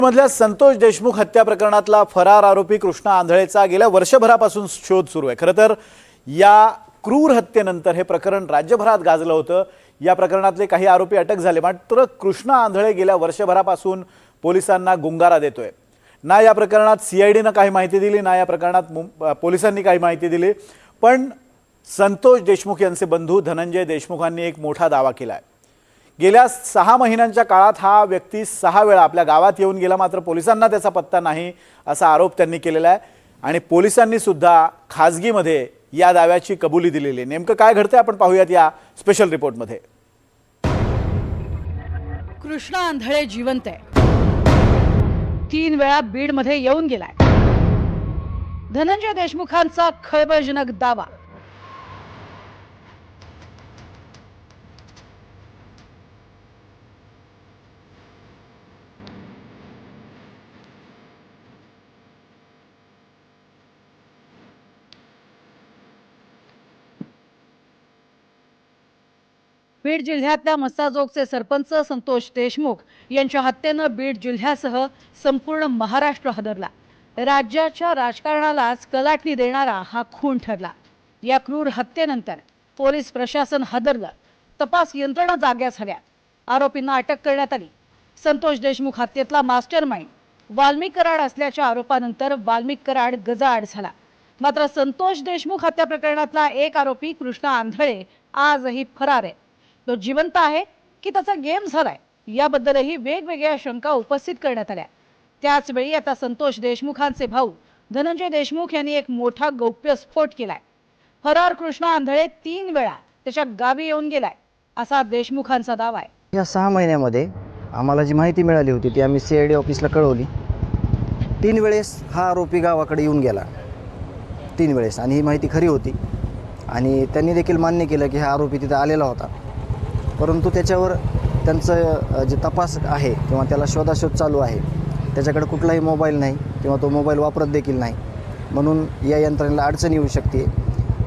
मधल्या संतोष देशमुख हत्या प्रकरणातला फरार आरोपी कृष्णा आंधळेचा गेल्या वर्षभरापासून शोध सुरू आहे। खरं तर या क्रूर हत्येनंतर हे प्रकरण राज्यभरात गाजलं होतं। या प्रकरणातले काही आरोपी अटक झाले, मात्र कृष्णा आंधळे गेल्या वर्षभरापासून पोलिसांना गुंगारा देतोय। ना या प्रकरणात सीआयडीने काही माहिती दिली, ना या प्रकरणात पोलिसांनी काही माहिती दिली, पण संतोष देशमुख यांचे बंधू धनंजय देशमुखांनी एक मोठा दावा केला आहे। गेल्या 6 महिन्यांच्या काळात हा व्यक्ती 6 वेळा आपल्या गावात येऊन गेला, मात्र पोलिसांना त्याचा पत्ता नाही असा आरोप त्यांनी केलेला आहे। आणि पोलिसांनी सुद्धा खासगीमध्ये या दाव्याची कबुली दिलेली आहे। नेमकं काय घडतंय आपण पाहूयात या स्पेशल रिपोर्टमध्ये। कृष्णा आंधळे जिवंत आहे, 3 वेळा बीडमध्ये येऊन गेलाय। धनंजय देशमुखांचा खळबळजनक दावा। बीड जिल्ह्यातल्या मस्साजोगचे सरपंच संतोष देशमुख यांच्या हत्येनं बीड जिल्ह्यासह संपूर्ण महाराष्ट्र हादरला। राज्याच्या राजकारणालाच कलाटणी देणारा हा खून ठरला। या क्रूर हत्येनंतर पोलीस प्रशासन हादरलं, तपास यंत्रणा जाग्या झाल्या, आरोपींना अटक करण्यात आली। संतोष देशमुख हत्येतला मास्टरमाइंड वाल्मिक कराड असल्याच्या आरोपानंतर वाल्मिक कराड गजाआड झाला। मात्र संतोष देशमुख हत्या प्रकरणातला एक आरोपी कृष्णा आंधळे आजही फरार आहे। तो जिवंत आहे की त्याचा गेम झालाय, याबद्दलही वेगवेगळ्या शंका उपस्थित करण्यात आल्या। त्याच वेळी आता संतोष देशमुखांचे भाऊ धनंजय देशमुख यांनी एक मोठा गौप्यस्फोट केलाय। फरार कृष्णा आंधळे 3 वेळा त्याच्या गावी येऊन गेलाय असा देशमुखांचा दावा आहे। या 6 महिन्यामध्ये आम्हाला जी माहिती मिळाली होती ती आम्ही सीआयडी ऑफिसला कळवली। 3 वेळेस हा आरोपी गावाकडे येऊन गेला, 3 वेळेस, आणि ही माहिती खरी होती। आणि त्यांनी देखील मान्य केलं की हा आरोपी तिथे आलेला होता, परंतु त्याच्यावर त्यांचं जे तपास आहे किंवा त्याला शोधाशोध चालू आहे, त्याच्याकडे कुठलाही मोबाईल नाही किंवा तो मोबाईल वापरत देखील नाही, म्हणून या यंत्रणेला अडचण येऊ शकते,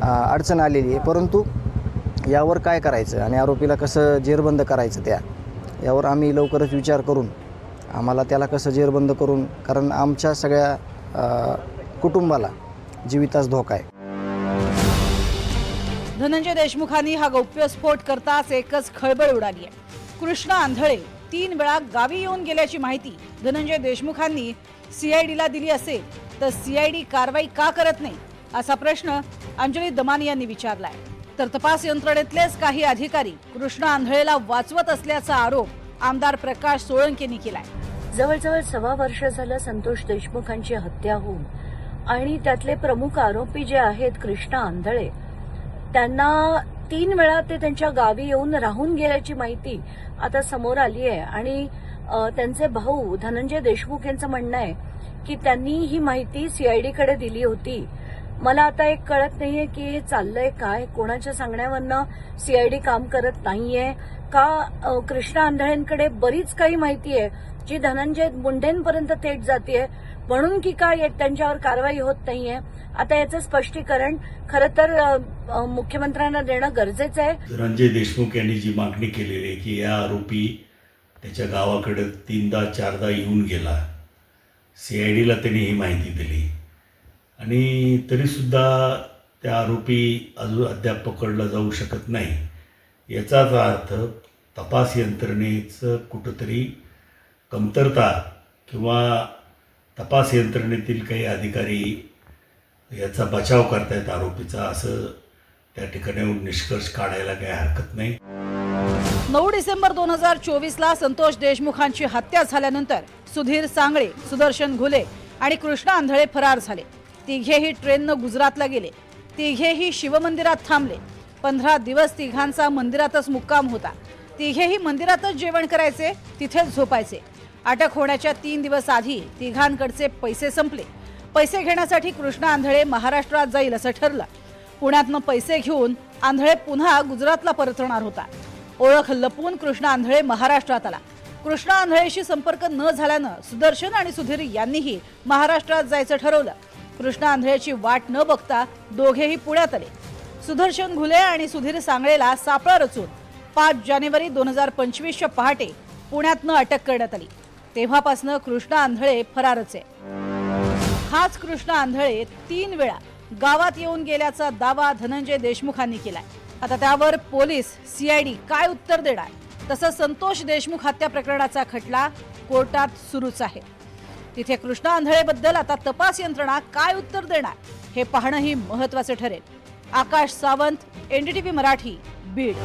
अडचण आलेली आहे। परंतु यावर काय करायचं आणि आरोपीला कसं जेरबंद करायचं यावर आम्ही लवकरच विचार करून आम्हाला त्याला कसं जेरबंद करून, कारण आमच्या सगळ्या कुटुंबाला जीवितास धोका आहे। धनंजय देशमुखांनी हा गौप्यस्फोट करताच एकच खळबळ उडाली आहे। कृष्णा आंधळे 3 वेळा गावी येऊन गेल्याची माहिती धनंजय देशमुखांनी सीआयडीला दिली असेल तर सीआयडी कारवाई का करत नाही असा प्रश्न अंजली दमानी यांनी विचारलाय। तर तपास यंत्रणेतलेच काही अधिकारी कृष्णा आंधळेला वाचवत असल्याचा आरोप आमदार प्रकाश सोळंकेंनी केलाय। जवळजवळ 1.25 वर्ष झालं संतोष देशमुखांची हत्या होऊन, आणि त्यातले प्रमुख आरोपी जे आहेत कृष्णा आंधळे, त्यांना 3 वेळा ते त्यांच्या गावी येऊन राहून गेल्याची माहिती आता समोर आली आहे। आणि त्यांचे भाऊ धनंजय देशमुख यांचं म्हणणं आहे की त्यांनी ही माहिती सीआयडीकडे दिली होती। मला आता एक कळत नाहीये की हे चाललंय काय, कोणाच्या सांगण्यावरनं सीआयडी काम करत नाहीये का, कृष्णा आंधळेंकडे बरीच काही माहिती आहे जी धनंजय मुंडेंपर्यंत थेट जातीये, म्हणून की काय त्यांच्यावर कारवाई होत नाहीये। आता याचं स्पष्टीकरण खरं तर मुख्यमंत्र्यांना देणं गरजेचं आहे। धनंजय देशमुख यांनी जी मागणी केलेली आहे की या आरोपी त्याच्या गावाकडे 3दा-4दा येऊन गेला, सीआयडीला त्यांनी ही माहिती दिली, आणि तरीसुद्धा त्या आरोपी अद्याप पकडला जाऊ शकत नाही, याचाच अर्थ तपास यंत्रणेचं कुठंतरी कमतरता किंवा तपास यंत्रणेतील काही अधिकारी याचा बचाव करतायत आरोपीचा, असं त्या ठिकाणी निष्कर्ष काढायला काही हरकत नाही। 9 डिसेंबर 2024ला संतोष देशमुखांची हत्या झाल्यानंतर सुधीर सांगळे, सुदर्शन घुले आणि कृष्णा आंधळे फरार झाले। तिघेही ट्रेननं गुजरातला गेले, तिघेही शिवमंदिरात थांबले। 15 दिवस तिघांचा मंदिरातच मुक्काम होता। तिघेही मंदिरातच जेवण करायचे, तिथेच झोपायचे। अटक होण्याच्या 3 दिवस आधी तिघांकडचे पैसे संपले। पैसे घेण्यासाठी कृष्णा आंधळे महाराष्ट्रात जाईल असं ठरलं। पुण्यातनं पैसे घेऊन आंधळे पुन्हा गुजरातला परतणार होता। ओळख लपवून कृष्णा आंधळे महाराष्ट्रात आला। कृष्णा आंधळेशी संपर्क न झाल्यानं सुदर्शन आणि सुधीर यांनीही महाराष्ट्रात जायचं ठरवलं। कृष्णा आंधळेची वाट न बघता दोघेही पुण्यात आले। सुदर्शन घुले आणि सुधीर सांगळेला सापळा रचून 5 जानेवारी 2025च्या पहाटे पुण्यातनं अटक करण्यात आली। तेव्हापासनं कृष्णा आंधळे फरारच आहे. हाच कृष्णा आंधळे 3 वेळा गावात येऊन गेल्याचा दावा धनंजय देशमुखांनी केलाय. आता त्यावर पोलीस CID काय उत्तर देणार? तसंच संतोष देशमुख हत्या प्रकरणाचा खटला कोर्टात सुरूच आहे. तिथे कृष्णा आंधळेबद्दल आता तपास यंत्रणा काय उत्तर देणार हे पाहणंही महत्त्वाचं ठरेल. आकाश सावंत, NDTV मराठी, बीड.